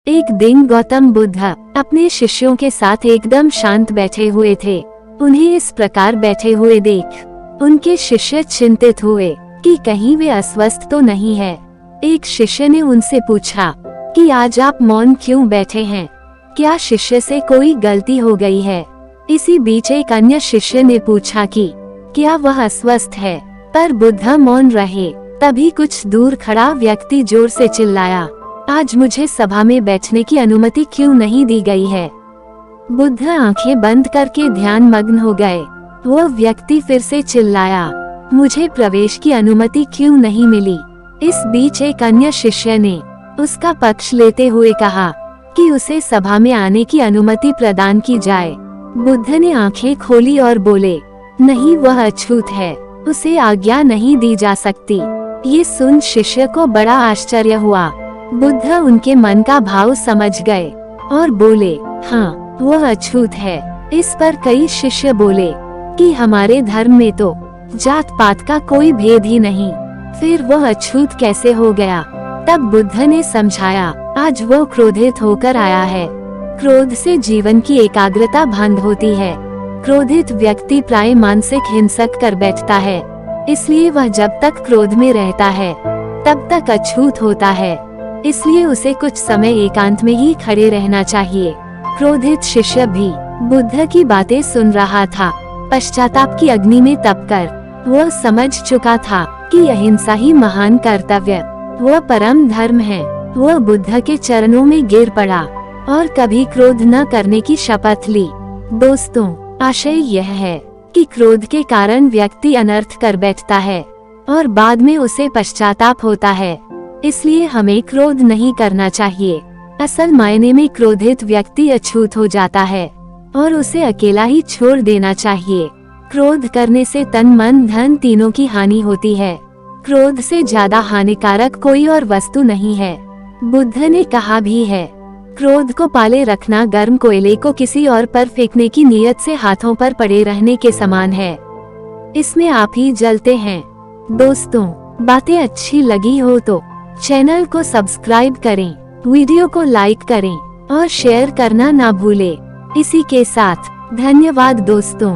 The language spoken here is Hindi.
एक दिन गौतम बुद्ध अपने शिष्यों के साथ एकदम शांत बैठे हुए थे। उन्हें इस प्रकार बैठे हुए देख उनके शिष्य चिंतित हुए कि कहीं वे अस्वस्थ तो नहीं है। एक शिष्य ने उनसे पूछा कि आज आप मौन क्यों बैठे हैं? क्या शिष्य से कोई गलती हो गई है? इसी बीच एक अन्य शिष्य ने पूछा कि क्या वह अस्वस्थ है? पर बुद्ध मौन रहे। तभी कुछ दूर खड़ा व्यक्ति जोर से चिल्लाया, आज मुझे सभा में बैठने की अनुमति क्यों नहीं दी गई है? बुद्ध आंखें बंद करके ध्यान मग्न हो गए। वो व्यक्ति फिर से चिल्लाया, मुझे प्रवेश की अनुमति क्यों नहीं मिली? इस बीच एक अन्य शिष्य ने उसका पक्ष लेते हुए कहा कि उसे सभा में आने की अनुमति प्रदान की जाए। बुद्ध ने आंखें खोली और बोले, नहीं, वह अछूत है, उसे आज्ञा नहीं दी जा सकती। ये सुन शिष्य को बड़ा आश्चर्य हुआ। बुद्ध उनके मन का भाव समझ गए और बोले, हाँ, वह अछूत है। इस पर कई शिष्य बोले कि हमारे धर्म में तो जात पात का कोई भेद ही नहीं, फिर वह अछूत कैसे हो गया? तब बुद्ध ने समझाया, आज वो क्रोधित होकर आया है। क्रोध से जीवन की एकाग्रता भंग होती है। क्रोधित व्यक्ति प्राय मानसिक हिंसक कर बैठता है, इसलिए वह जब तक क्रोध में रहता है तब तक अछूत होता है। इसलिए उसे कुछ समय एकांत में ही खड़े रहना चाहिए। क्रोधित शिष्य भी बुद्ध की बातें सुन रहा था। पश्चाताप की अग्नि में तपकर वह समझ चुका था कि अहिंसा ही महान कर्तव्य, वह परम धर्म है। वह बुद्ध के चरणों में गिर पड़ा और कभी क्रोध न करने की शपथ ली। दोस्तों, आशय यह है कि क्रोध के कारण व्यक्ति अनर्थ कर बैठता है और बाद में उसे पश्चाताप होता है। इसलिए हमें क्रोध नहीं करना चाहिए। असल मायने में क्रोधित व्यक्ति अछूत हो जाता है और उसे अकेला ही छोड़ देना चाहिए। क्रोध करने से तन मन धन तीनों की हानि होती है। क्रोध से ज्यादा हानिकारक कोई और वस्तु नहीं है। बुद्ध ने कहा भी है, क्रोध को पाले रखना गर्म कोयले को किसी और पर फेंकने की नीयत से हाथों पर पड़े रहने के समान है। इसमें आप ही जलते हैं। दोस्तों, बातें अच्छी लगी हो तो चैनल को सब्सक्राइब करें, वीडियो को लाइक करें और शेयर करना ना भूलें। इसी के साथ धन्यवाद दोस्तों।